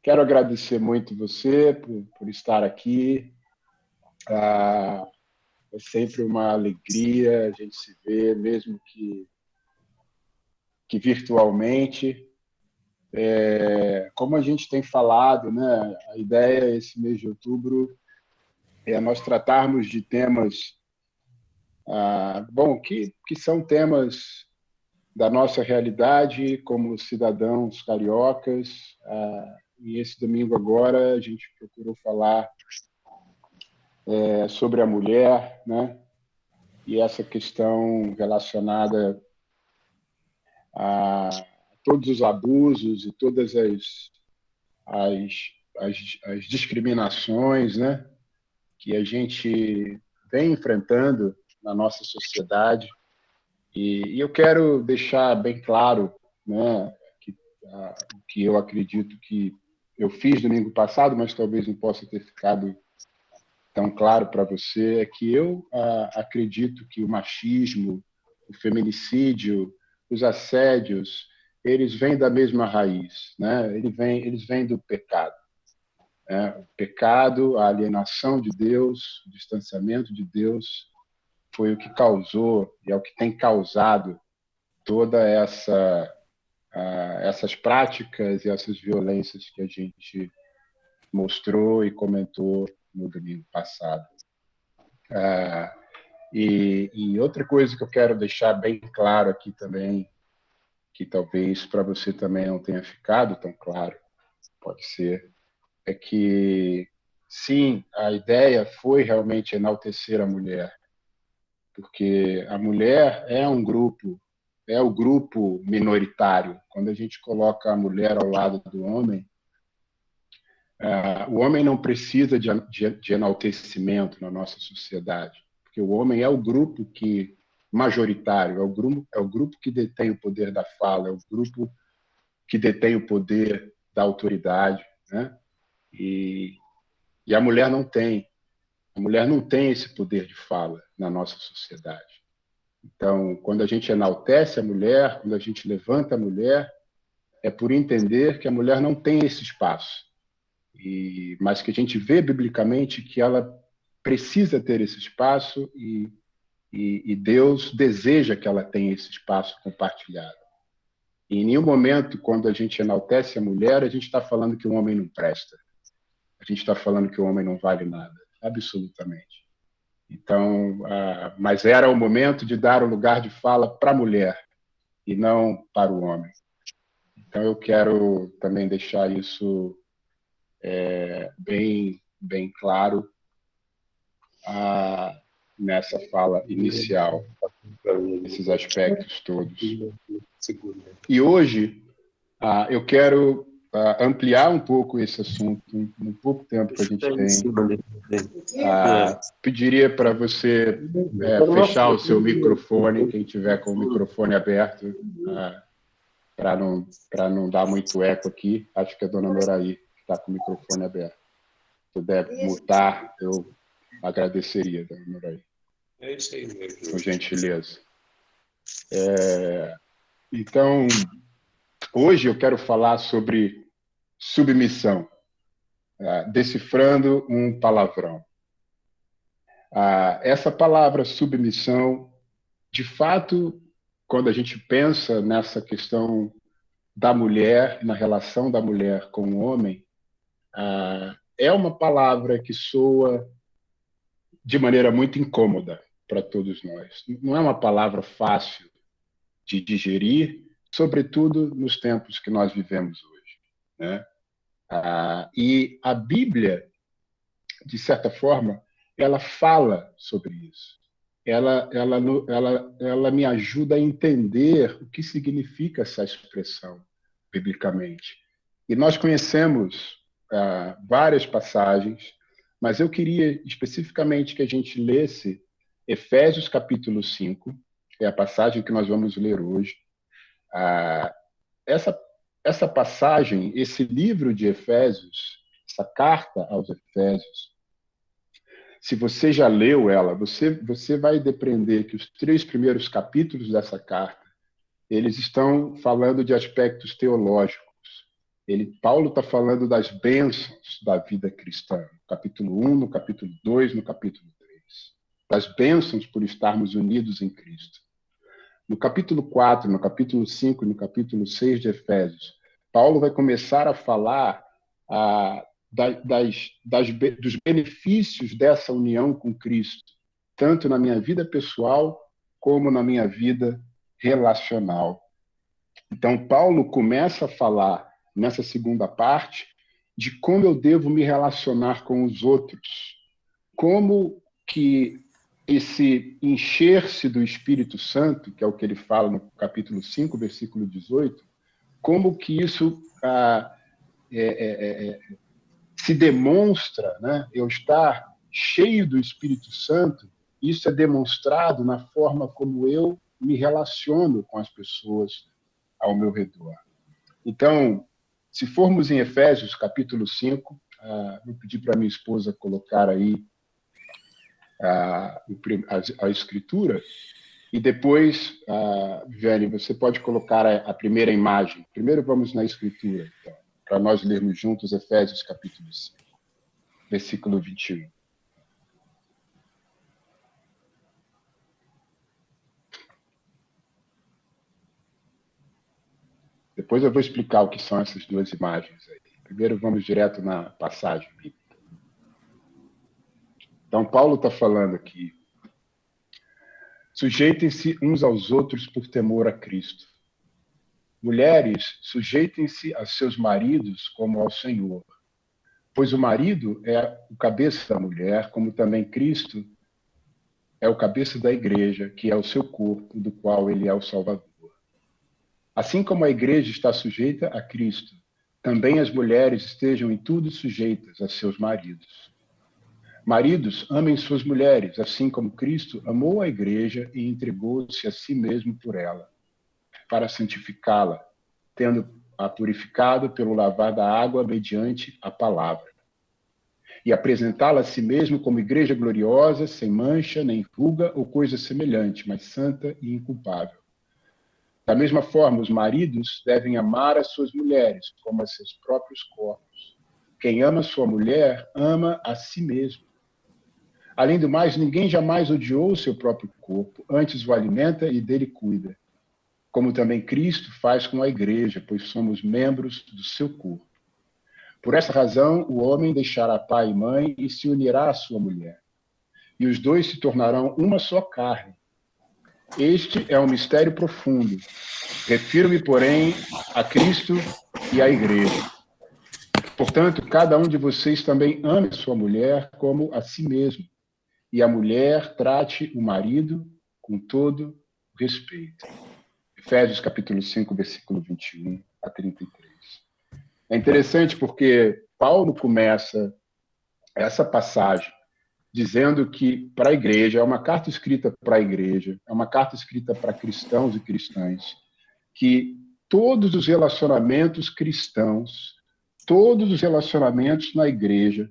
Quero agradecer muito você por estar aqui. É sempre uma alegria a gente se ver, mesmo que virtualmente. Como a gente tem falado, né, a ideia esse mês de outubro é nós tratarmos de temas que são temas da nossa realidade como cidadãos cariocas. E esse domingo agora a gente procurou falar sobre a mulher, né? E essa questão relacionada a todos os abusos e todas as, as discriminações, né? Que a gente vem enfrentando na nossa sociedade. E eu quero deixar bem claro, né, que eu acredito que eu fiz domingo passado, mas talvez não possa ter ficado tão claro para você, é que eu acredito que o machismo, o feminicídio, os assédios, eles vêm da mesma raiz, né? Eles vêm do pecado. Né? O pecado, a alienação de Deus, o distanciamento de Deus, foi o que causou e é o que tem causado toda essas práticas e essas violências que a gente mostrou e comentou no domingo passado. E outra coisa que eu quero deixar bem claro aqui também, que talvez para você também não tenha ficado tão claro, pode ser, é que, sim, a ideia foi realmente enaltecer a mulher, porque a mulher é o grupo minoritário. Quando a gente coloca a mulher ao lado do homem, o homem não precisa de enaltecimento na nossa sociedade, porque o homem é o grupo que majoritário, é o grupo que detém o poder da fala, é o grupo que detém o poder da autoridade, né? E, e a mulher não tem. A mulher não tem esse poder de fala na nossa sociedade. Então, quando a gente enaltece a mulher, quando a gente levanta a mulher, é por entender que a mulher não tem esse espaço. Mas que a gente vê biblicamente que ela precisa ter esse espaço e Deus deseja que ela tenha esse espaço compartilhado. E em nenhum momento, quando a gente enaltece a mulher, a gente está falando que o homem não presta. A gente está falando que o homem não vale nada, absolutamente. Então, mas era o momento de dar o lugar de fala para a mulher e não para o homem. Então, eu quero também deixar isso bem claro nessa fala inicial, esses aspectos todos. E hoje eu quero ampliar um pouco esse assunto, no pouco tempo que a gente tem. Pediria para você fechar o seu microfone, quem tiver com o microfone aberto, para não dar muito eco aqui. Acho que é a dona Noraí que está com o microfone aberto. Se puder mutar, eu agradeceria, dona Noraí. É isso aí mesmo. Com gentileza. Então, hoje eu quero falar sobre submissão, decifrando um palavrão. Essa palavra submissão, de fato, quando a gente pensa nessa questão da mulher, na relação da mulher com o homem, é uma palavra que soa de maneira muito incômoda para todos nós. Não é uma palavra fácil de digerir, sobretudo nos tempos que nós vivemos hoje, né? E a Bíblia, de certa forma, ela fala sobre isso. Ela me ajuda a entender o que significa essa expressão biblicamente. E nós conhecemos várias passagens, mas eu queria especificamente que a gente lesse Efésios capítulo 5, que é a passagem que nós vamos ler hoje. Essa passagem, esse livro de Efésios, essa carta aos Efésios, se você já leu ela, você vai depreender que os 3 primeiros capítulos dessa carta, eles estão falando de aspectos teológicos. Paulo está falando das bênçãos da vida cristã, no capítulo 1, no capítulo 2, no capítulo 3. Das bênçãos por estarmos unidos em Cristo. No capítulo 4, no capítulo 5 e no capítulo 6 de Efésios, Paulo vai começar a falar dos benefícios dessa união com Cristo, tanto na minha vida pessoal como na minha vida relacional. Então, Paulo começa a falar, nessa segunda parte, de como eu devo me relacionar com os outros, como que esse encher-se do Espírito Santo, que é o que ele fala no capítulo 5, versículo 18, como que isso se demonstra, né? Eu estar cheio do Espírito Santo, isso é demonstrado na forma como eu me relaciono com as pessoas ao meu redor. Então, se formos em Efésios, capítulo 5, vou pedir para minha esposa colocar aí a escritura, e depois, Viane, você pode colocar a primeira imagem. Primeiro vamos na escritura, então, para nós lermos juntos Efésios, capítulo 5, versículo 21. Depois eu vou explicar o que são essas duas imagens aí. Primeiro vamos direto na passagem bíblica. Então, Paulo está falando aqui: sujeitem-se uns aos outros por temor a Cristo. Mulheres, sujeitem-se a seus maridos como ao Senhor. Pois o marido é o cabeça da mulher, como também Cristo é o cabeça da igreja, que é o seu corpo, do qual ele é o Salvador. Assim como a igreja está sujeita a Cristo, também as mulheres estejam em tudo sujeitas a seus maridos. Maridos, amem suas mulheres, assim como Cristo amou a igreja e entregou-se a si mesmo por ela, para santificá-la, tendo-a purificado pelo lavar da água mediante a palavra, e apresentá-la a si mesmo como igreja gloriosa, sem mancha, nem ruga ou coisa semelhante, mas santa e inculpável. Da mesma forma, os maridos devem amar as suas mulheres como a seus próprios corpos. Quem ama sua mulher, ama a si mesmo. Além do mais, ninguém jamais odiou o seu próprio corpo, antes o alimenta e dele cuida, como também Cristo faz com a igreja, pois somos membros do seu corpo. Por essa razão, o homem deixará pai e mãe e se unirá à sua mulher, e os dois se tornarão uma só carne. Este é um mistério profundo. Refiro-me, porém, a Cristo e à igreja. Portanto, cada um de vocês também ame sua mulher como a si mesmo, e a mulher trate o marido com todo respeito. Efésios capítulo 5, versículo 21 a 33. É interessante porque Paulo começa essa passagem dizendo que para a igreja, é uma carta escrita para a igreja, é uma carta escrita para cristãos e cristãs, que todos os relacionamentos cristãos, todos os relacionamentos na igreja,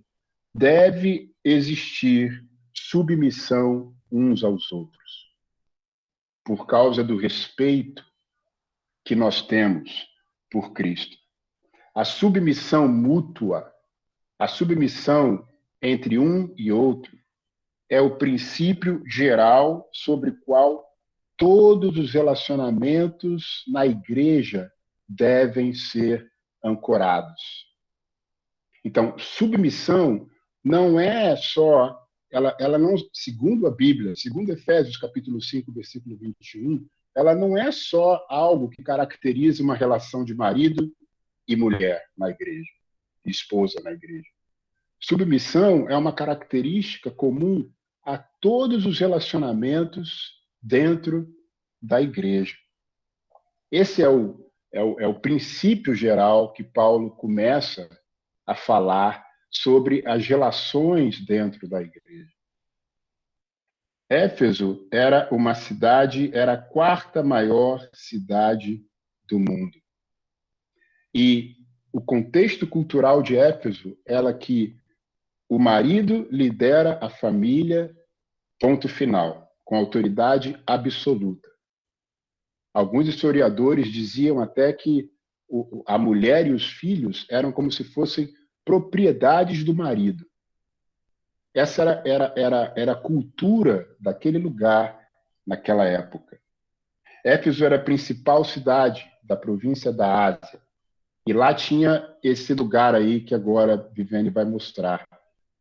deve existir submissão uns aos outros, por causa do respeito que nós temos por Cristo. A submissão mútua, a submissão entre um e outro, é o princípio geral sobre o qual todos os relacionamentos na igreja devem ser ancorados. Então, submissão não é só, ela não, segundo a Bíblia, segundo Efésios capítulo 5, versículo 21, ela não é só algo que caracteriza uma relação de marido e mulher na igreja, esposa na igreja. Submissão é uma característica comum a todos os relacionamentos dentro da igreja. Esse é o princípio geral que Paulo começa a falar sobre as relações dentro da igreja. Éfeso era uma cidade, era a quarta maior cidade do mundo. E o contexto cultural de Éfeso era que o marido lidera a família, ponto final, com autoridade absoluta. Alguns historiadores diziam até que a mulher e os filhos eram como se fossem propriedades do marido. Essa era a cultura daquele lugar naquela época. Éfeso era a principal cidade da província da Ásia. E lá tinha esse lugar aí que agora Viviane vai mostrar.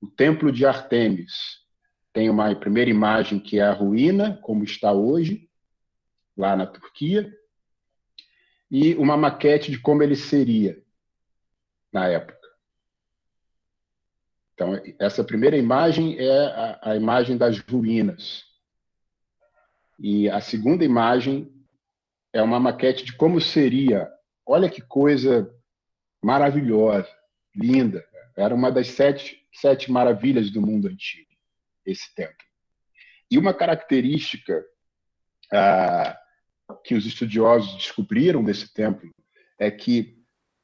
O Templo de Ártemis. Tem uma primeira imagem que é a ruína, como está hoje, lá na Turquia, e uma maquete de como ele seria na época. Então, essa primeira imagem é a imagem das ruínas. E a segunda imagem é uma maquete de como seria. Olha que coisa maravilhosa, linda. Era uma das sete maravilhas do mundo antigo, esse templo. E uma característica que os estudiosos descobriram desse templo é que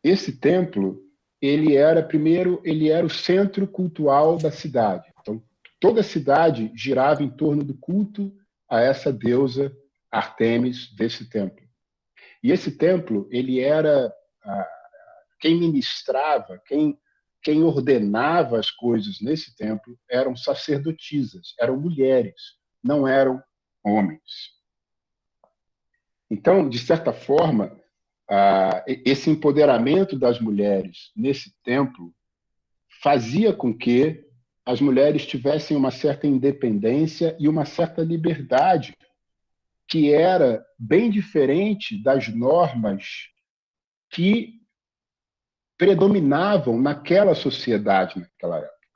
esse templo ele era o centro cultural da cidade. Então, toda a cidade girava em torno do culto a essa deusa Ártemis desse templo. E esse templo, ele era quem ministrava, quem ordenava as coisas nesse templo eram sacerdotisas, eram mulheres, não eram homens. Então, de certa forma, esse empoderamento das mulheres nesse templo fazia com que as mulheres tivessem uma certa independência e uma certa liberdade, que era bem diferente das normas que predominavam naquela sociedade, naquela época.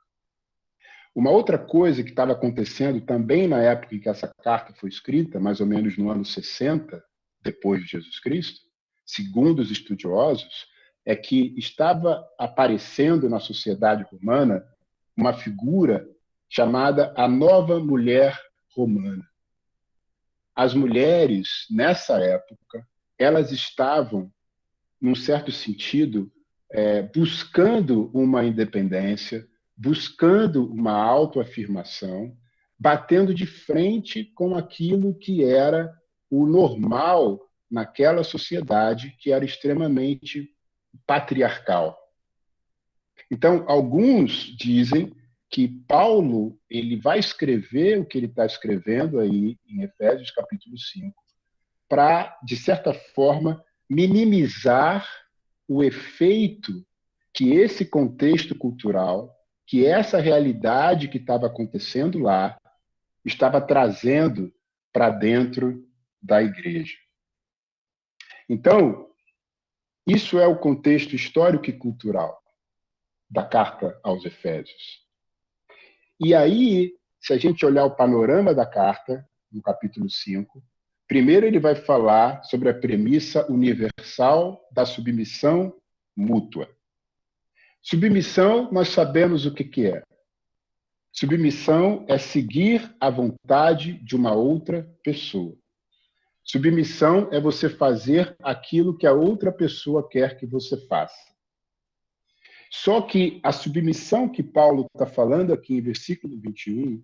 Uma outra coisa que estava acontecendo também na época em que essa carta foi escrita, mais ou menos no ano 60, depois de Jesus Cristo, segundo os estudiosos, é que estava aparecendo na sociedade romana uma figura chamada a nova mulher romana. As mulheres, nessa época, elas estavam, num certo sentido, buscando uma independência, buscando uma autoafirmação, batendo de frente com aquilo que era o normal naquela sociedade que era extremamente patriarcal. Então, alguns dizem que Paulo ele vai escrever o que ele está escrevendo aí em Efésios capítulo 5 para, de certa forma, minimizar o efeito que esse contexto cultural, que essa realidade que estava acontecendo lá, estava trazendo para dentro da igreja. Então, isso é o contexto histórico e cultural da carta aos Efésios. E aí, se a gente olhar o panorama da carta, no capítulo 5, primeiro ele vai falar sobre a premissa universal da submissão mútua. Submissão, nós sabemos o que é. Submissão é seguir a vontade de uma outra pessoa. Submissão é você fazer aquilo que a outra pessoa quer que você faça. Só que a submissão que Paulo está falando aqui em versículo 21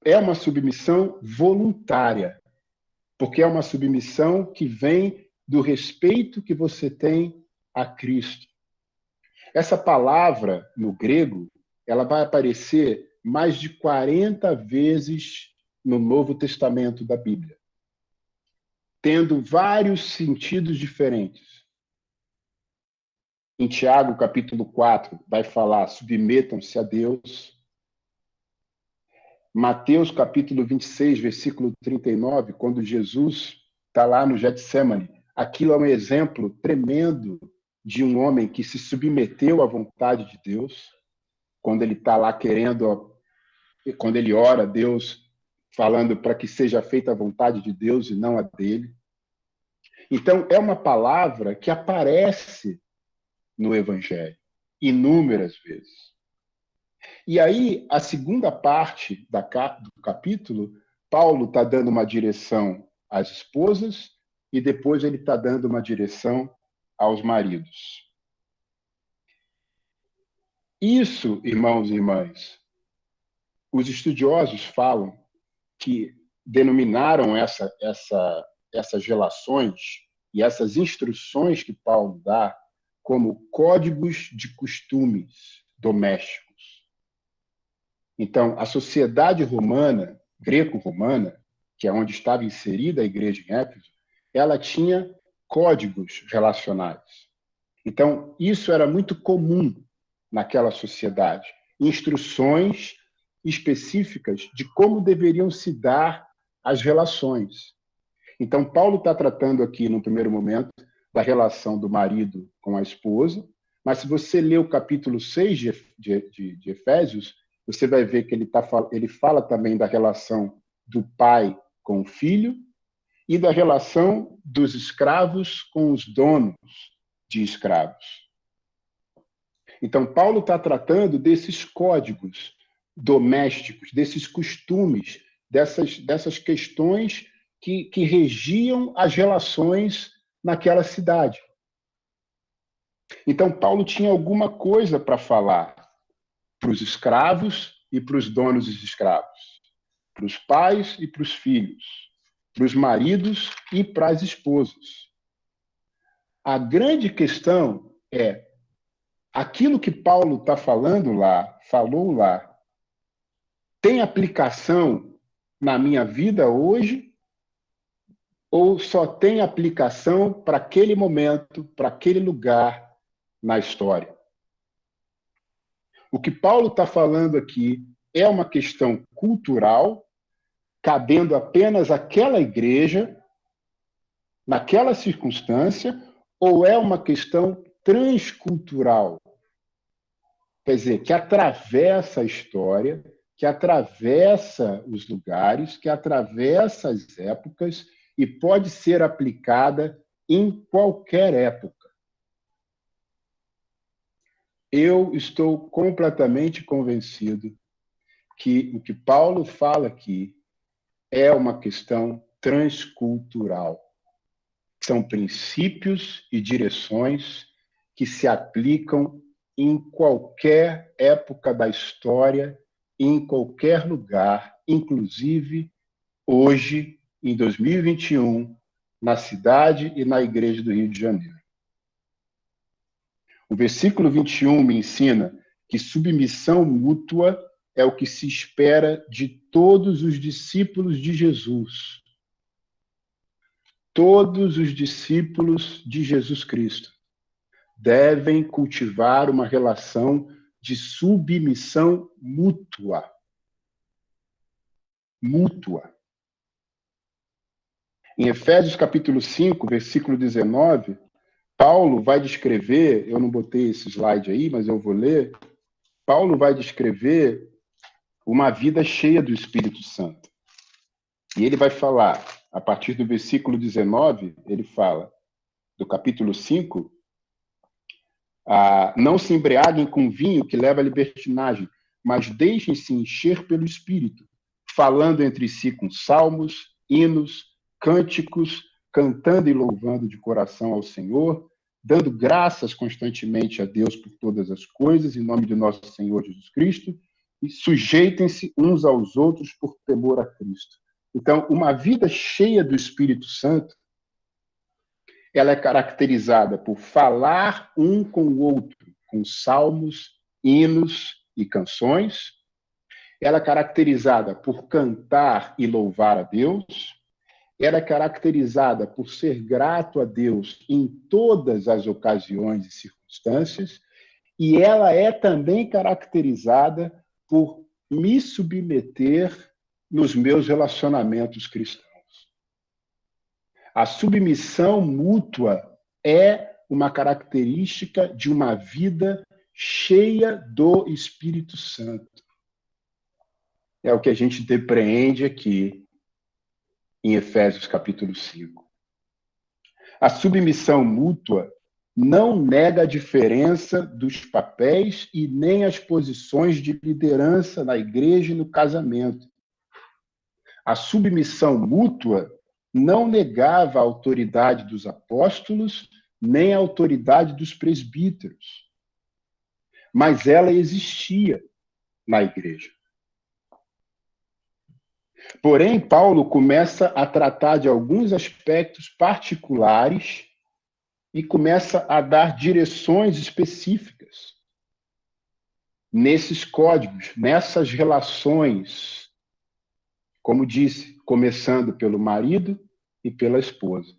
é uma submissão voluntária, porque é uma submissão que vem do respeito que você tem a Cristo. Essa palavra, no grego, ela vai aparecer mais de 40 vezes no Novo Testamento da Bíblia, tendo vários sentidos diferentes. Em Tiago, capítulo 4, vai falar: submetam-se a Deus. Mateus, capítulo 26, versículo 39, quando Jesus está lá no Getsemane, aquilo é um exemplo tremendo de um homem que se submeteu à vontade de Deus, quando ele está lá querendo, quando ele ora a Deus, falando para que seja feita a vontade de Deus e não a dele. Então, é uma palavra que aparece no Evangelho inúmeras vezes. E aí, a segunda parte do capítulo, Paulo está dando uma direção às esposas e depois ele está dando uma direção aos maridos. Isso, irmãos e irmãs, os estudiosos falam que denominaram essas relações e essas instruções que Paulo dá como códigos de costumes domésticos. Então, a sociedade romana, greco-romana, que é onde estava inserida a igreja em Éfeso, ela tinha códigos relacionais. Então, isso era muito comum naquela sociedade. Instruções específicas de como deveriam se dar as relações. Então, Paulo está tratando aqui, no primeiro momento, da relação do marido com a esposa, mas se você ler o capítulo 6 de Efésios, você vai ver que ele fala também da relação do pai com o filho e da relação dos escravos com os donos de escravos. Então, Paulo está tratando desses códigos domésticos, desses costumes, dessas questões que regiam as relações naquela cidade. Então, Paulo tinha alguma coisa para falar para os escravos e para os donos dos escravos, para os pais e para os filhos, para os maridos e para as esposas. A grande questão é aquilo que Paulo está falou lá, tem aplicação na minha vida hoje ou só tem aplicação para aquele momento, para aquele lugar na história? O que Paulo está falando aqui é uma questão cultural, cabendo apenas àquela igreja, naquela circunstância, ou é uma questão transcultural? Quer dizer, que atravessa a história, que atravessa os lugares, que atravessa as épocas e pode ser aplicada em qualquer época. Eu estou completamente convencido que o que Paulo fala aqui é uma questão transcultural. São princípios e direções que se aplicam em qualquer época da história, em qualquer lugar, inclusive hoje, em 2021, na cidade e na igreja do Rio de Janeiro. O versículo 21 me ensina que submissão mútua é o que se espera de todos os discípulos de Jesus. Todos os discípulos de Jesus Cristo devem cultivar uma relação de submissão mútua. Mútua. Em Efésios capítulo 5, versículo 19, Paulo vai descrever, eu não botei esse slide aí, mas eu vou ler, Paulo vai descrever uma vida cheia do Espírito Santo. E ele vai falar, a partir do versículo 19, ele fala, do capítulo 5, não se embriaguem com vinho que leva à libertinagem, mas deixem-se encher pelo Espírito, falando entre si com salmos, hinos, cânticos, cantando e louvando de coração ao Senhor, dando graças constantemente a Deus por todas as coisas, em nome de nosso Senhor Jesus Cristo, e sujeitem-se uns aos outros por temor a Cristo. Então, uma vida cheia do Espírito Santo, ela é caracterizada por falar um com o outro, com salmos, hinos e canções. Ela é caracterizada por cantar e louvar a Deus. Ela é caracterizada por ser grato a Deus em todas as ocasiões e circunstâncias. E ela é também caracterizada por me submeter nos meus relacionamentos cristãos. A submissão mútua é uma característica de uma vida cheia do Espírito Santo. É o que a gente depreende aqui em Efésios capítulo 5. A submissão mútua não nega a diferença dos papéis e nem as posições de liderança na igreja e no casamento. A submissão mútua não negava a autoridade dos apóstolos, nem a autoridade dos presbíteros. Mas ela existia na igreja. Porém, Paulo começa a tratar de alguns aspectos particulares e começa a dar direções específicas nesses códigos, nessas relações, como disse, começando pelo marido e pela esposa.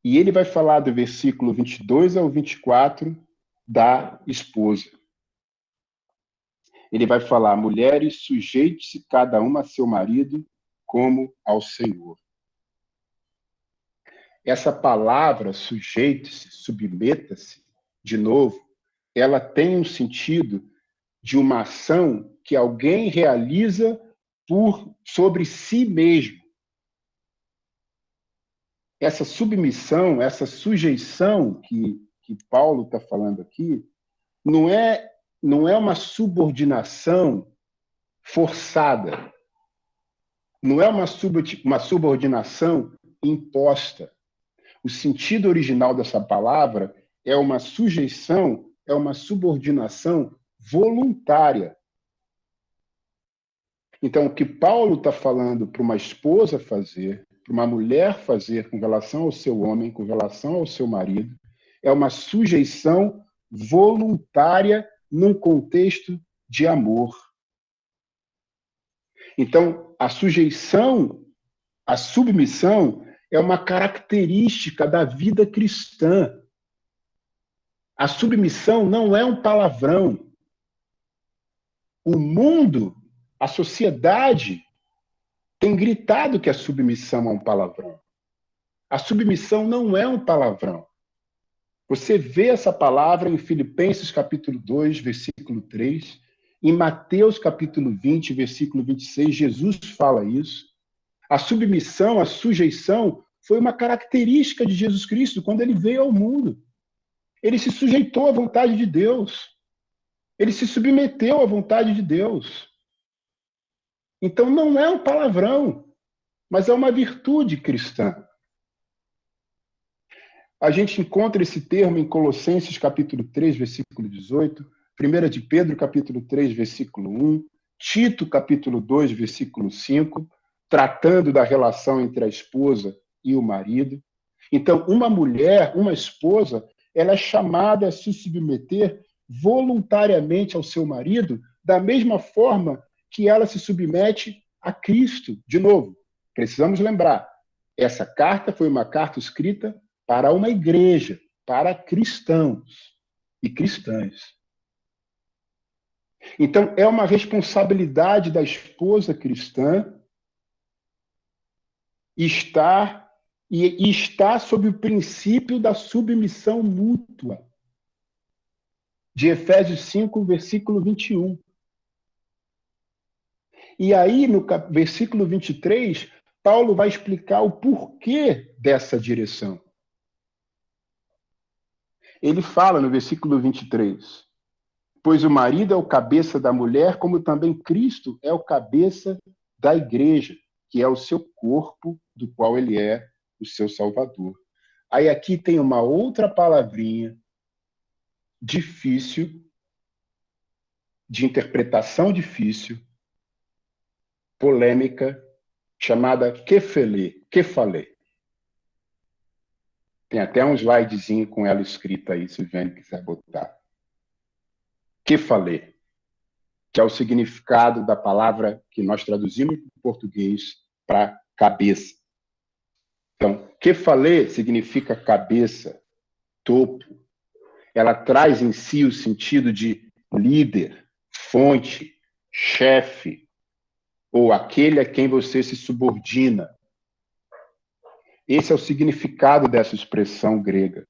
E ele vai falar do versículo 22 ao 24 da esposa. Ele vai falar: mulheres, sujeite-se cada uma a seu marido como ao Senhor. Essa palavra, sujeite-se, submeta-se, de novo, ela tem um sentido de uma ação que alguém realiza sobre si mesmo. Essa submissão, essa sujeição que Paulo está falando aqui, não é uma subordinação forçada, não é uma subordinação imposta. O sentido original dessa palavra é uma sujeição, é uma subordinação voluntária. Então, o que Paulo está falando para uma esposa fazer, para uma mulher fazer com relação ao seu homem, com relação ao seu marido, é uma sujeição voluntária num contexto de amor. Então, a sujeição, a submissão, é uma característica da vida cristã. A submissão não é um palavrão. O mundo, a sociedade, tem gritado que a submissão é um palavrão. A submissão não é um palavrão. Você vê essa palavra em Filipenses capítulo 2, versículo 3, em Mateus capítulo 20, versículo 26, Jesus fala isso. A submissão, a sujeição, foi uma característica de Jesus Cristo quando ele veio ao mundo. Ele se sujeitou à vontade de Deus. Ele se submeteu à vontade de Deus. Então não é um palavrão, mas é uma virtude cristã. A gente encontra esse termo em Colossenses capítulo 3, versículo 18, 1 de Pedro capítulo 3, versículo 1, Tito capítulo 2, versículo 5, tratando da relação entre a esposa e o marido. Então, uma mulher, uma esposa, ela é chamada a se submeter voluntariamente ao seu marido, da mesma forma que ela se submete a Cristo. De novo, precisamos lembrar, essa carta foi uma carta escrita para uma igreja, para cristãos e cristãs. Então, é uma responsabilidade da esposa cristã estar sob o princípio da submissão mútua. De Efésios 5, versículo 21. E aí, no versículo 23, Paulo vai explicar o porquê dessa direção. Ele fala no versículo 23, pois o marido é o cabeça da mulher, como também Cristo é o cabeça da igreja, que é o seu corpo, do qual ele é o seu Salvador. Aí aqui tem uma outra palavrinha difícil, de interpretação difícil, polêmica, chamada kefalé. Tem até um slidezinho com ela escrita aí, se o Vênio quiser botar. Kefalé, que é o significado da palavra que nós traduzimos em português para cabeça. Então, kefalé significa cabeça, topo. Ela traz em si o sentido de líder, fonte, chefe, ou aquele a quem você se subordina. Esse é o significado dessa expressão grega.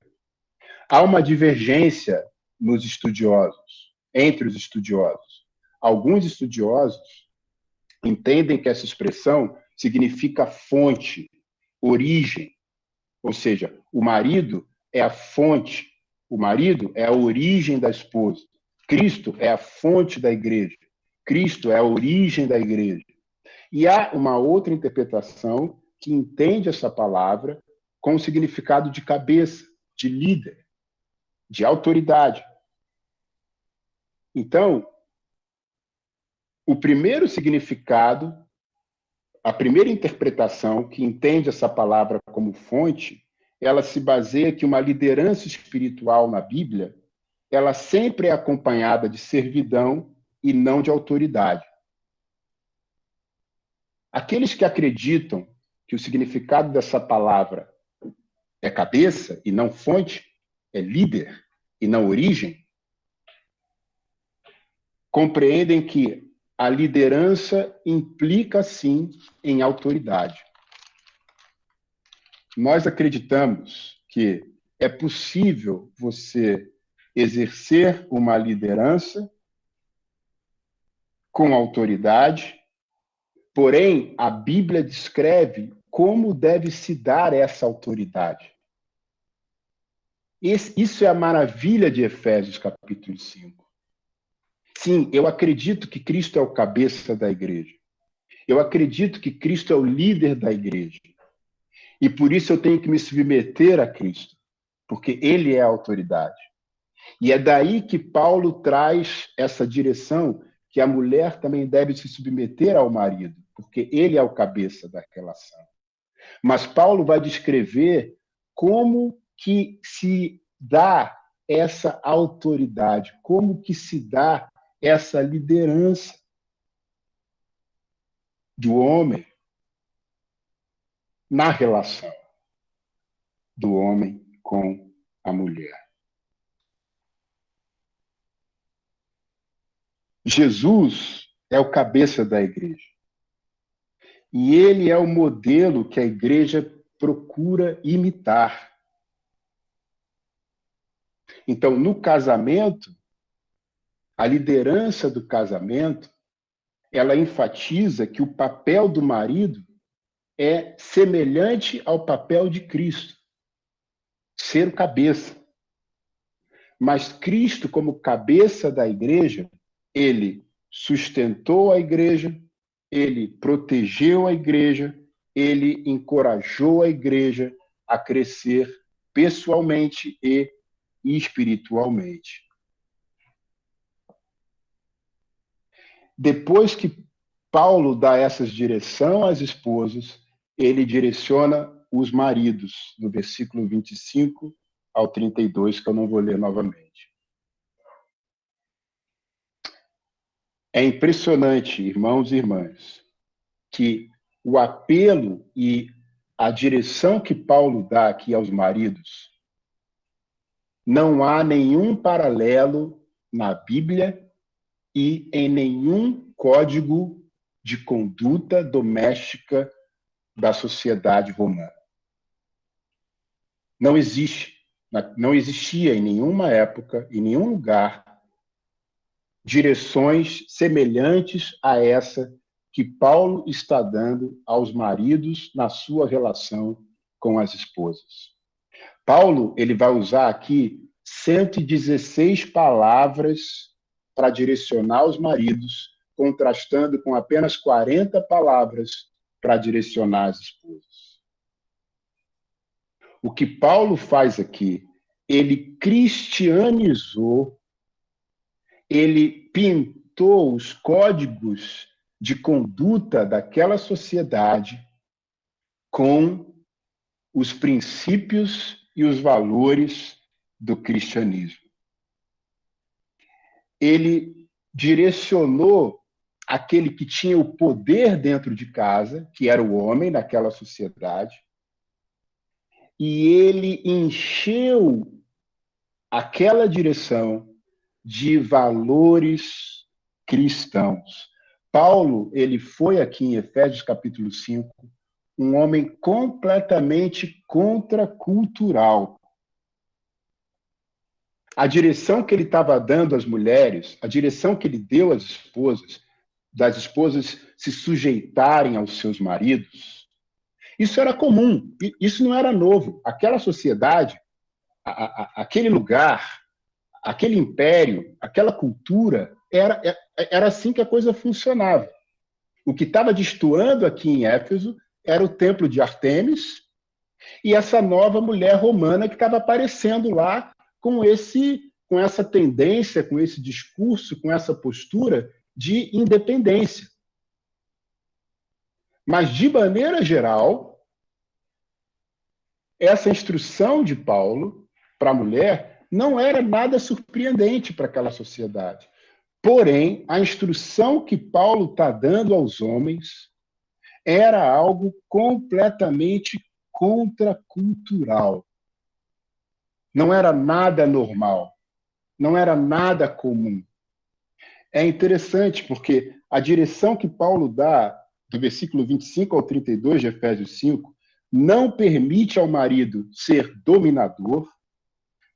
Há uma divergência nos estudiosos, entre os estudiosos. Alguns estudiosos entendem que essa expressão significa fonte, origem. Ou seja, o marido é a fonte, o marido é a origem da esposa. Cristo é a fonte da igreja. Cristo é a origem da igreja. E há uma outra interpretação que entende essa palavra com o significado de cabeça, de líder, de autoridade. Então, o primeiro significado A primeira interpretação, que entende essa palavra como fonte, ela se baseia que uma liderança espiritual na Bíblia, ela sempre é acompanhada de servidão e não de autoridade. Aqueles que acreditam que o significado dessa palavra é cabeça e não fonte, é líder e não origem, compreendem que a liderança implica, sim, em autoridade. Nós acreditamos que é possível você exercer uma liderança com autoridade, porém, a Bíblia descreve como deve se dar essa autoridade. Isso é a maravilha de Efésios, capítulo 5. Sim, eu acredito que Cristo é o cabeça da igreja. Eu acredito que Cristo é o líder da igreja. E por isso eu tenho que me submeter a Cristo, porque ele é a autoridade. E é daí que Paulo traz essa direção que a mulher também deve se submeter ao marido, porque ele é o cabeça da relação. Mas Paulo vai descrever como que se dá essa autoridade, como que se dá essa liderança do homem na relação do homem com a mulher. Jesus é o cabeça da igreja. E ele é o modelo que a igreja procura imitar. Então, no casamento, a liderança do casamento, ela enfatiza que o papel do marido é semelhante ao papel de Cristo, ser o cabeça. Mas Cristo, como cabeça da igreja, ele sustentou a igreja, ele protegeu a igreja, ele encorajou a igreja a crescer pessoalmente e espiritualmente. Depois que Paulo dá essas direções às esposas, ele direciona os maridos, no versículo 25 ao 32, que eu não vou ler novamente. É impressionante, irmãos e irmãs, que o apelo e a direção que Paulo dá aqui aos maridos, não há nenhum paralelo na Bíblia e em nenhum código de conduta doméstica da sociedade romana. Não existia em nenhuma época, em nenhum lugar, direções semelhantes a essa que Paulo está dando aos maridos na sua relação com as esposas. Paulo, ele vai usar aqui 116 palavras para direcionar os maridos, contrastando com apenas 40 palavras para direcionar as esposas. O que Paulo faz aqui, ele cristianizou, ele pintou os códigos de conduta daquela sociedade com os princípios e os valores do cristianismo. Ele direcionou aquele que tinha o poder dentro de casa, que era o homem naquela sociedade, e ele encheu aquela direção de valores cristãos. Paulo, ele foi aqui em Efésios capítulo 5, um homem completamente contracultural. A direção que ele estava dando às mulheres, a direção que ele deu às esposas, das esposas se sujeitarem aos seus maridos, isso era comum, isso não era novo. Aquela sociedade, aquele lugar, aquele império, aquela cultura, era assim que a coisa funcionava. O que estava destoando aqui em Éfeso era o templo de Ártemis e essa nova mulher romana que estava aparecendo lá com essa tendência, com esse discurso, com essa postura de independência. Mas, de maneira geral, essa instrução de Paulo para a mulher não era nada surpreendente para aquela sociedade. Porém, a instrução que Paulo está dando aos homens era algo completamente contracultural. Não era nada normal, não era nada comum. É interessante porque a direção que Paulo dá, do versículo 25 ao 32 de Efésios 5, não permite ao marido ser dominador,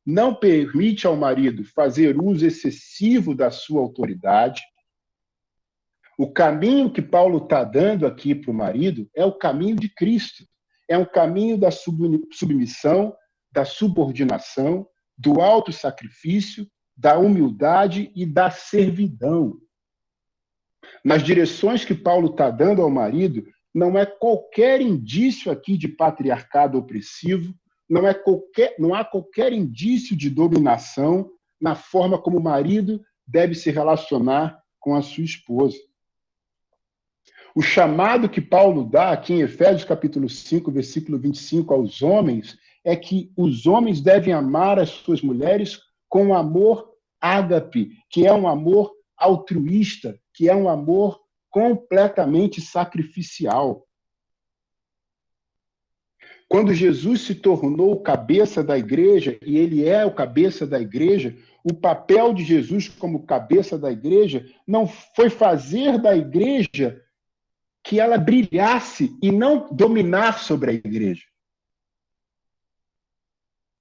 não permite ao marido fazer uso excessivo da sua autoridade. O caminho que Paulo está dando aqui para o marido é o caminho de Cristo. É um caminho da submissão, da subordinação, do autossacrifício, da humildade e da servidão. Nas direções que Paulo está dando ao marido, não é qualquer indício aqui de patriarcado opressivo, não há qualquer indício de dominação na forma como o marido deve se relacionar com a sua esposa. O chamado que Paulo dá aqui em Efésios capítulo 5, versículo 25 aos homens, é que os homens devem amar as suas mulheres com amor ágape, que é um amor altruísta, que é um amor completamente sacrificial. Quando Jesus se tornou o cabeça da igreja, e ele é o cabeça da igreja, o papel de Jesus como cabeça da igreja não foi fazer da igreja que ela brilhasse e não dominar sobre a igreja.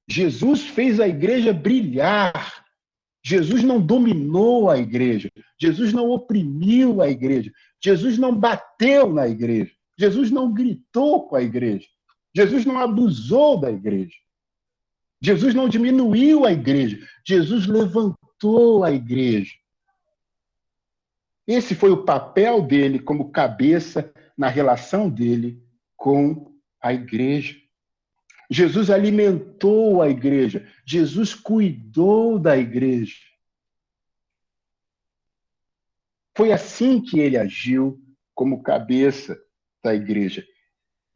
Jesus fez a igreja brilhar. Jesus não dominou a igreja. Jesus não oprimiu a igreja. Jesus não bateu na igreja. Jesus não gritou com a igreja. Jesus não abusou da igreja. Jesus não diminuiu a igreja. Jesus levantou a igreja. Esse foi o papel dele como cabeça na relação dele com a igreja. Jesus alimentou a igreja. Jesus cuidou da igreja. Foi assim que ele agiu como cabeça da igreja.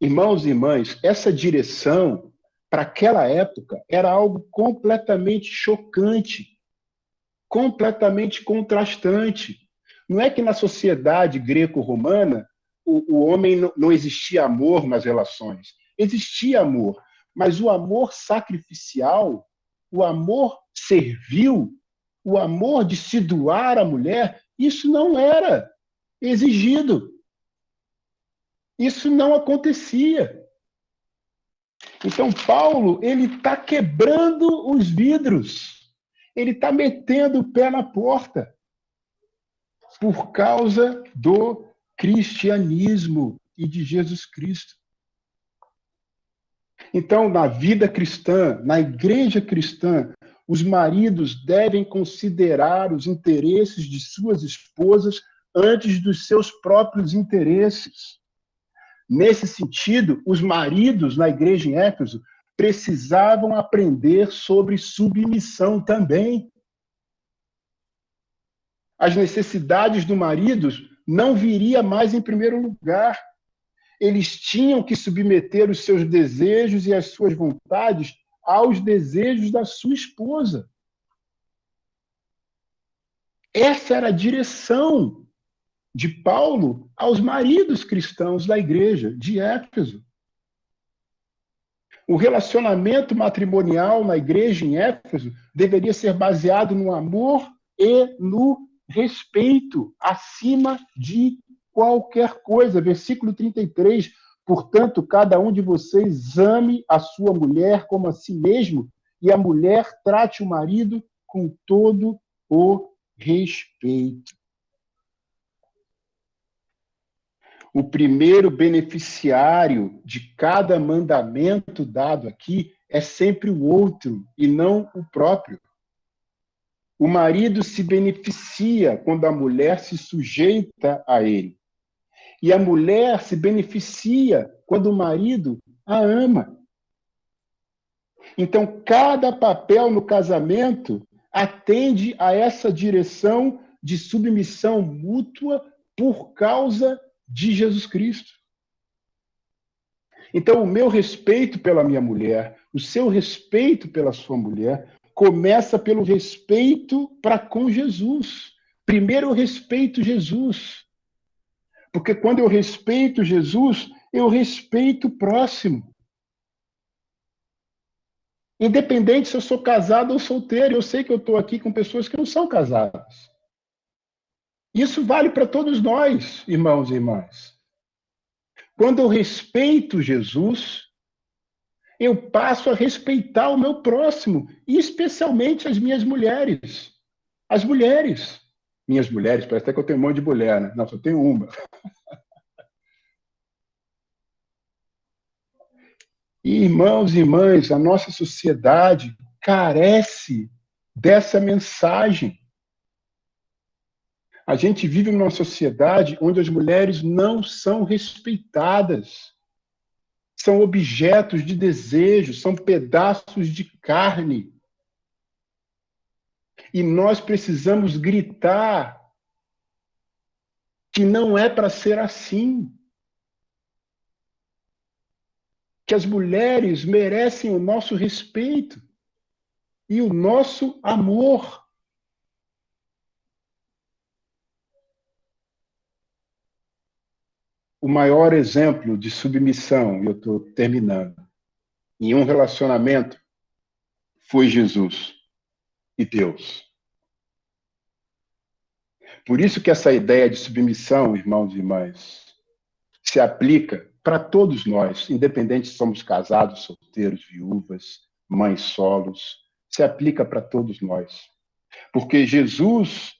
Irmãos e irmãs, essa direção, para aquela época, era algo completamente chocante, completamente contrastante. Não é que na sociedade greco-romana o homem não existia amor nas relações. Existia amor, mas o amor sacrificial, o amor servil, o amor de se doar à mulher, isso não era exigido. Isso não acontecia. Então, Paulo, ele está quebrando os vidros. Ele está metendo o pé na porta por causa do cristianismo e de Jesus Cristo. Então, na vida cristã, na igreja cristã, os maridos devem considerar os interesses de suas esposas antes dos seus próprios interesses. Nesse sentido, os maridos na igreja em Éfeso precisavam aprender sobre submissão também. As necessidades do marido não viria mais em primeiro lugar. Eles tinham que submeter os seus desejos e as suas vontades aos desejos da sua esposa. Essa era a direção de Paulo aos maridos cristãos da igreja de Éfeso. O relacionamento matrimonial na igreja em Éfeso deveria ser baseado no amor e no respeito, acima de qualquer coisa. Versículo 33, portanto, cada um de vocês ame a sua mulher como a si mesmo, e a mulher trate o marido com todo o respeito. O primeiro beneficiário de cada mandamento dado aqui é sempre o outro e não o próprio. O marido se beneficia quando a mulher se sujeita a ele. E a mulher se beneficia quando o marido a ama. Então, cada papel no casamento atende a essa direção de submissão mútua por causa de Jesus Cristo. Então, o meu respeito pela minha mulher, o seu respeito pela sua mulher, começa pelo respeito para com Jesus. Primeiro eu respeito Jesus. Porque quando eu respeito Jesus, eu respeito o próximo. Independente se eu sou casado ou solteiro, eu sei que eu estou aqui com pessoas que não são casadas. Isso vale para todos nós, irmãos e irmãs. Quando eu respeito Jesus, eu passo a respeitar o meu próximo, e especialmente as minhas mulheres. As mulheres. Minhas mulheres, parece até que eu tenho um monte de mulher, né? Não, só tenho uma. E, irmãos e irmãs, a nossa sociedade carece dessa mensagem. A gente vive numa sociedade onde as mulheres não são respeitadas. São objetos de desejo, são pedaços de carne. E nós precisamos gritar que não é para ser assim. Que as mulheres merecem o nosso respeito e o nosso amor. O maior exemplo de submissão, e eu estou terminando, em um relacionamento foi Jesus e Deus. Por isso que essa ideia de submissão, irmãos e irmãs, se aplica para todos nós, independente se somos casados, solteiros, viúvas, mães solos, se aplica para todos nós. Porque Jesus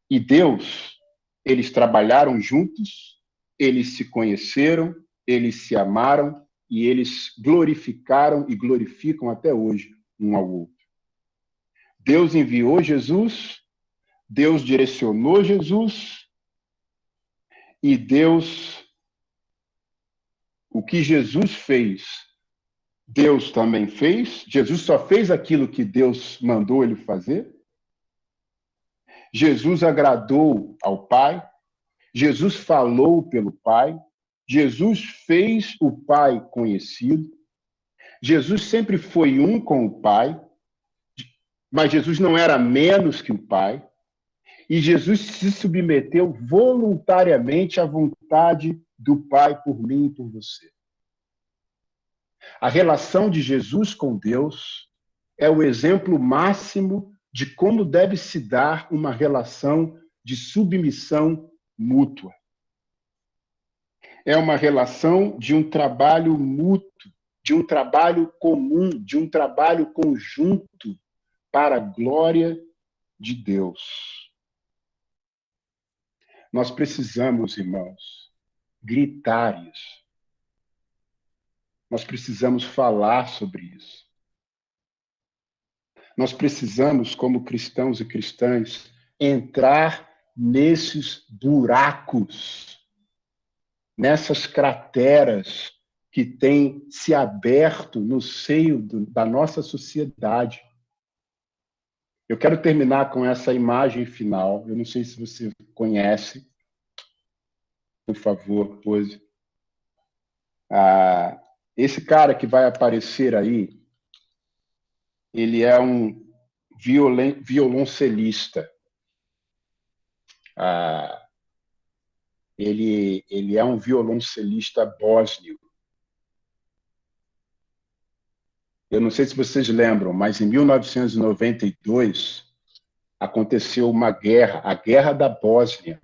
e Deus, eles trabalharam juntos, eles se conheceram, eles se amaram e eles glorificaram e glorificam até hoje um ao outro. Deus enviou Jesus, Deus direcionou Jesus e Deus, o que Jesus fez, Deus também fez. Jesus só fez aquilo que Deus mandou ele fazer. Jesus agradou ao Pai. Jesus falou pelo Pai. Jesus fez o Pai conhecido. Jesus sempre foi um com o Pai, mas Jesus não era menos que o Pai. E Jesus se submeteu voluntariamente à vontade do Pai por mim e por você. A relação de Jesus com Deus é o exemplo máximo de como deve se dar uma relação de submissão mútua. É uma relação de um trabalho mútuo, de um trabalho comum, de um trabalho conjunto para a glória de Deus. Nós precisamos, irmãos, gritar isso. Nós precisamos falar sobre isso. Nós precisamos, como cristãos e cristãs, entrar nesses buracos, nessas crateras que têm se aberto no seio da nossa sociedade. Eu quero terminar com essa imagem final. Eu não sei se você conhece. Por favor, pose. Esse cara que vai aparecer aí, ele é um violoncelista. Ele é um violoncelista bósnio. Eu não sei se vocês lembram, mas em 1992 aconteceu uma guerra, a Guerra da Bósnia.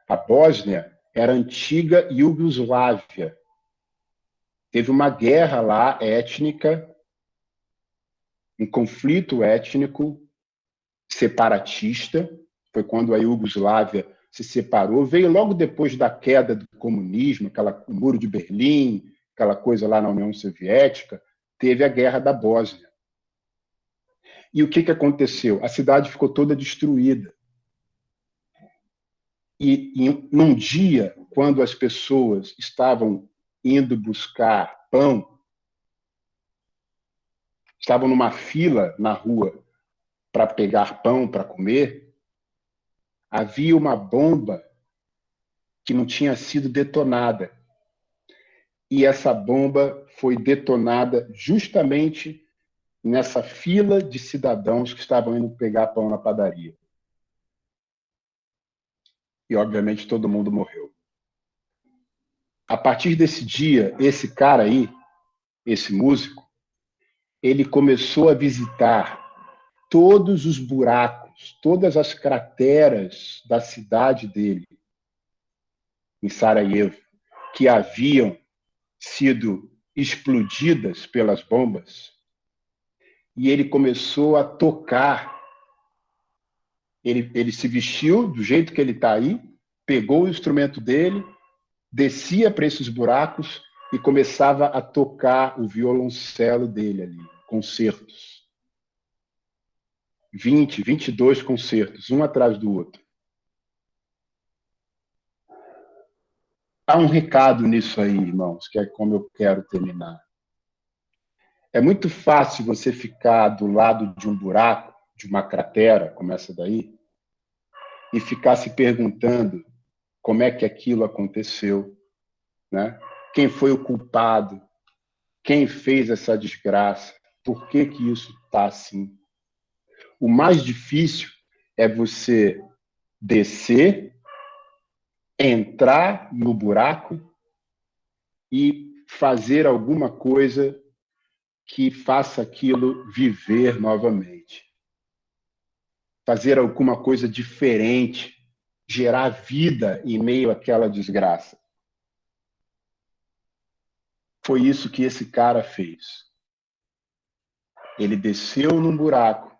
A Bósnia era a antiga Iugoslávia. Teve uma guerra lá étnica, um conflito étnico separatista. Foi quando a Iugoslávia se separou. Veio logo depois da queda do comunismo, o Muro de Berlim, aquela coisa lá na União Soviética. Teve a Guerra da Bósnia. E o que aconteceu? A cidade ficou toda destruída. E num dia, quando as pessoas estavam indo buscar pão, estavam numa fila na rua para pegar pão para comer, havia uma bomba que não tinha sido detonada. e essa bomba foi detonada justamente nessa fila de cidadãos que estavam indo pegar pão na padaria. E, obviamente, todo mundo morreu. A partir desse dia, esse cara aí, esse músico, ele começou a visitar todos os buracos, todas as crateras da cidade dele, em Sarajevo, que haviam sido explodidas pelas bombas, e ele começou a tocar. Ele se vestiu do jeito que ele está aí, pegou o instrumento dele, descia para esses buracos e começava a tocar o violoncelo dele ali, concertos. 22 concertos, um atrás do outro. Há um recado nisso aí, irmãos, que é como eu quero terminar. É muito fácil você ficar do lado de um buraco, de uma cratera, como essa daí, e ficar se perguntando como é que aquilo aconteceu, né? Quem foi o culpado? Quem fez essa desgraça? Por que que isso está assim? O mais difícil é você descer, entrar no buraco e fazer alguma coisa que faça aquilo viver novamente. Fazer alguma coisa diferente, gerar vida em meio àquela desgraça. Foi isso que esse cara fez. Ele desceu num buraco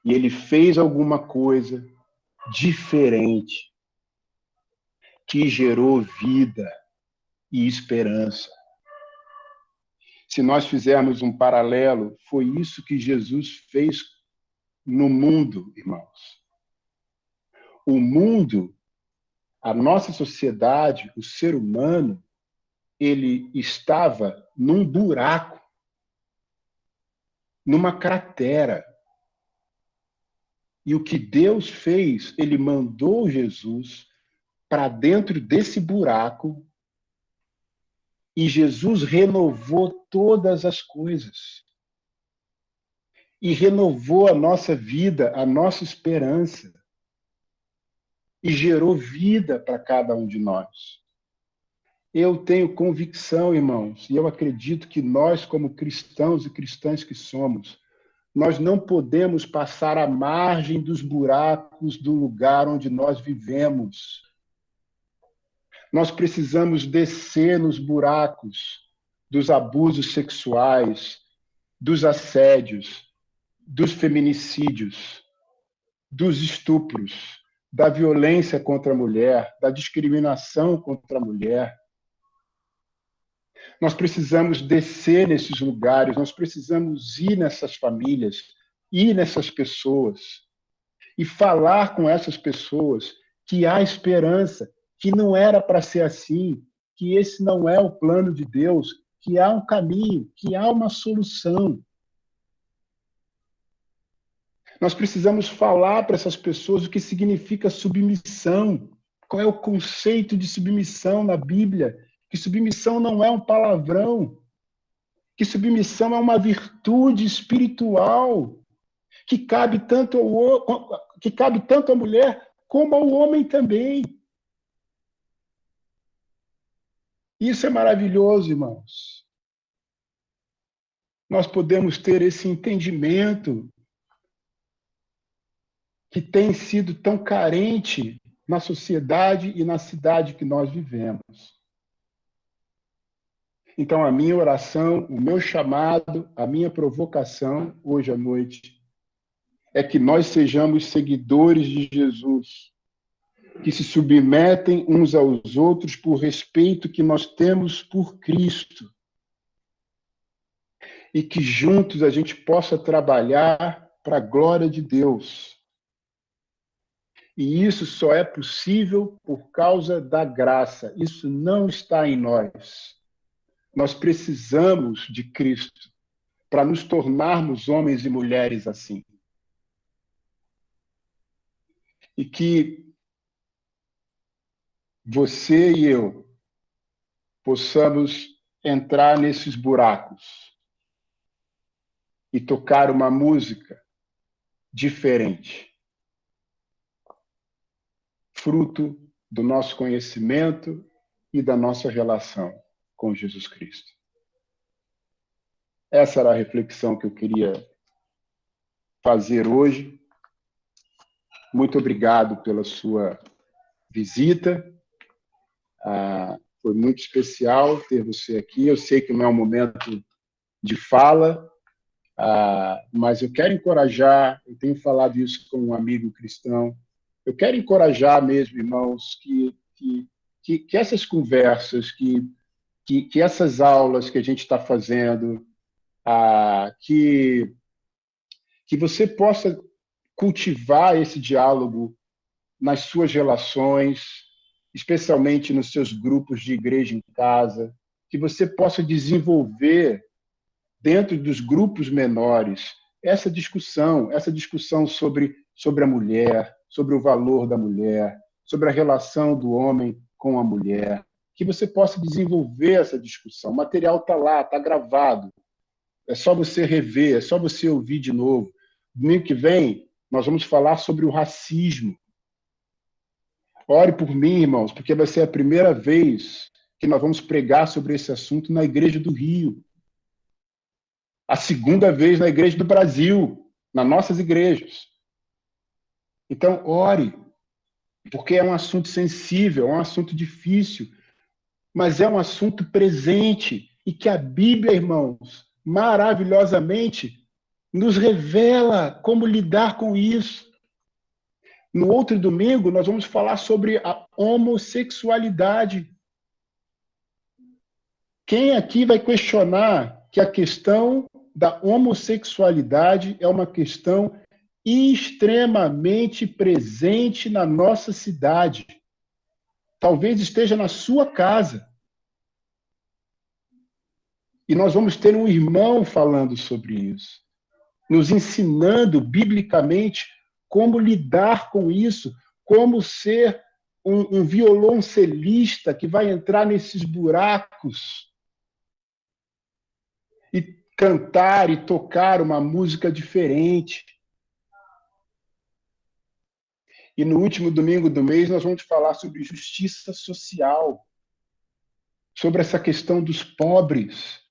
e ele fez alguma coisa diferente que gerou vida e esperança. Se nós fizermos um paralelo, foi isso que Jesus fez no mundo, irmãos. O mundo, a nossa sociedade, o ser humano, ele estava num buraco, numa cratera. E o que Deus fez, ele mandou Jesus para dentro desse buraco e Jesus renovou todas as coisas. E renovou a nossa vida, a nossa esperança. E gerou vida para cada um de nós. Eu tenho convicção, irmãos, e eu acredito que nós, como cristãos e cristãs que somos, nós não podemos passar à margem dos buracos do lugar onde nós vivemos. Nós precisamos descer nos buracos dos abusos sexuais, dos assédios, dos feminicídios, dos estupros, da violência contra a mulher, da discriminação contra a mulher. Nós precisamos descer nesses lugares, nós precisamos ir nessas famílias, ir nessas pessoas e falar com essas pessoas que há esperança, que não era para ser assim, que esse não é o plano de Deus, que há um caminho, que há uma solução. Nós precisamos falar para essas pessoas o que significa submissão, qual é o conceito de submissão na Bíblia, que submissão não é um palavrão, que submissão é uma virtude espiritual que cabe tanto à mulher como ao homem também. Isso é maravilhoso, irmãos. Nós podemos ter esse entendimento que tem sido tão carente na sociedade e na cidade que nós vivemos. Então, a minha oração, o meu chamado, a minha provocação hoje à noite é que nós sejamos seguidores de Jesus, que se submetem uns aos outros por respeito que nós temos por Cristo. E que juntos a gente possa trabalhar para a glória de Deus. E isso só é possível por causa da graça. Isso não está em nós. Nós precisamos de Cristo para nos tornarmos homens e mulheres assim. E que você e eu possamos entrar nesses buracos e tocar uma música diferente, fruto do nosso conhecimento e da nossa relação com Jesus Cristo. Essa era a reflexão que eu queria fazer hoje. Muito obrigado pela sua visita. Foi muito especial ter você aqui. Eu sei que não é um momento de fala, mas eu quero encorajar, eu tenho falado isso com um amigo cristão, eu quero encorajar mesmo, irmãos, que essas conversas, que essas aulas que a gente está fazendo, que você possa cultivar esse diálogo nas suas relações, especialmente nos seus grupos de igreja em casa, que você possa desenvolver dentro dos grupos menores essa discussão sobre a mulher, sobre o valor da mulher, sobre a relação do homem com a mulher, que você possa desenvolver essa discussão. O material está lá, está gravado. É só você rever, é só você ouvir de novo. Domingo que vem, nós vamos falar sobre o racismo. Ore por mim, irmãos, porque vai ser a primeira vez que nós vamos pregar sobre esse assunto na Igreja do Rio. A segunda vez na Igreja do Brasil, nas nossas igrejas. Então, ore, porque é um assunto sensível, é um assunto difícil, mas é um assunto presente e que a Bíblia, irmãos, maravilhosamente nos revela como lidar com isso. No outro domingo, nós vamos falar sobre a homossexualidade. Quem aqui vai questionar que a questão da homossexualidade é uma questão extremamente presente na nossa cidade? Talvez esteja na sua casa. E nós vamos ter um irmão falando sobre isso, nos ensinando biblicamente como lidar com isso, como ser um violoncelista que vai entrar nesses buracos e cantar e tocar uma música diferente. E no último domingo do mês nós vamos falar sobre justiça social, sobre essa questão dos pobres.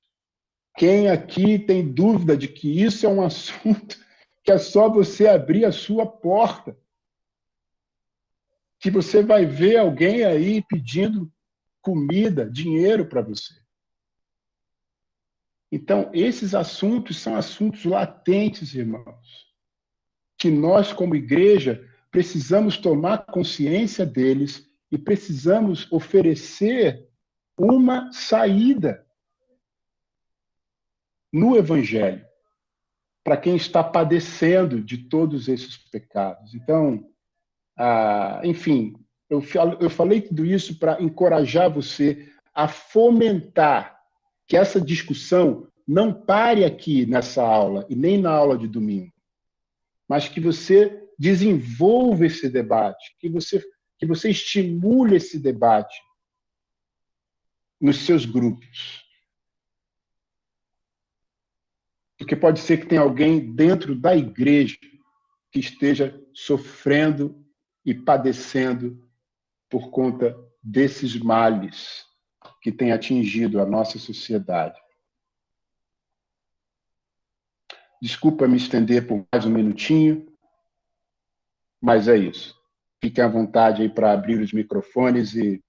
Quem aqui tem dúvida de que isso é um assunto que é só você abrir a sua porta, que você vai ver alguém aí pedindo comida, dinheiro para você? Então, esses assuntos são assuntos latentes, irmãos, que nós, como igreja, precisamos tomar consciência deles e precisamos oferecer uma saída no Evangelho para quem está padecendo de todos esses pecados. Então, enfim, eu falei tudo isso para encorajar você a fomentar que essa discussão não pare aqui nessa aula e nem na aula de domingo, mas que você desenvolva esse debate, que você estimule esse debate nos seus grupos. Porque pode ser que tenha alguém dentro da igreja que esteja sofrendo e padecendo por conta desses males que têm atingido a nossa sociedade. Desculpa me estender por mais um minutinho, mas é isso. Fiquem à vontade aí para abrir os microfones e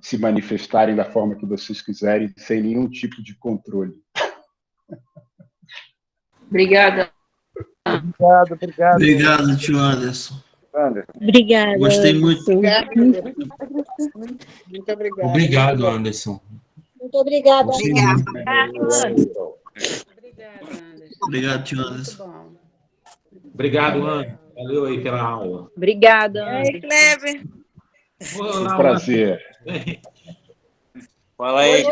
se manifestarem da forma que vocês quiserem, sem nenhum tipo de controle. Obrigada. Obrigado. Obrigado, tio Anderson. Obrigada. Gostei muito. Muito obrigado. Obrigado, Anderson. Muito obrigada. Gostei Obrigada. muito. Obrigada, Anderson. Obrigado, tio Muito Anderson. bom. Obrigado, Anderson. Valeu aí pela aula. Obrigada, Anderson. Clever. Vou lá, Um prazer. Anderson. Fala aí.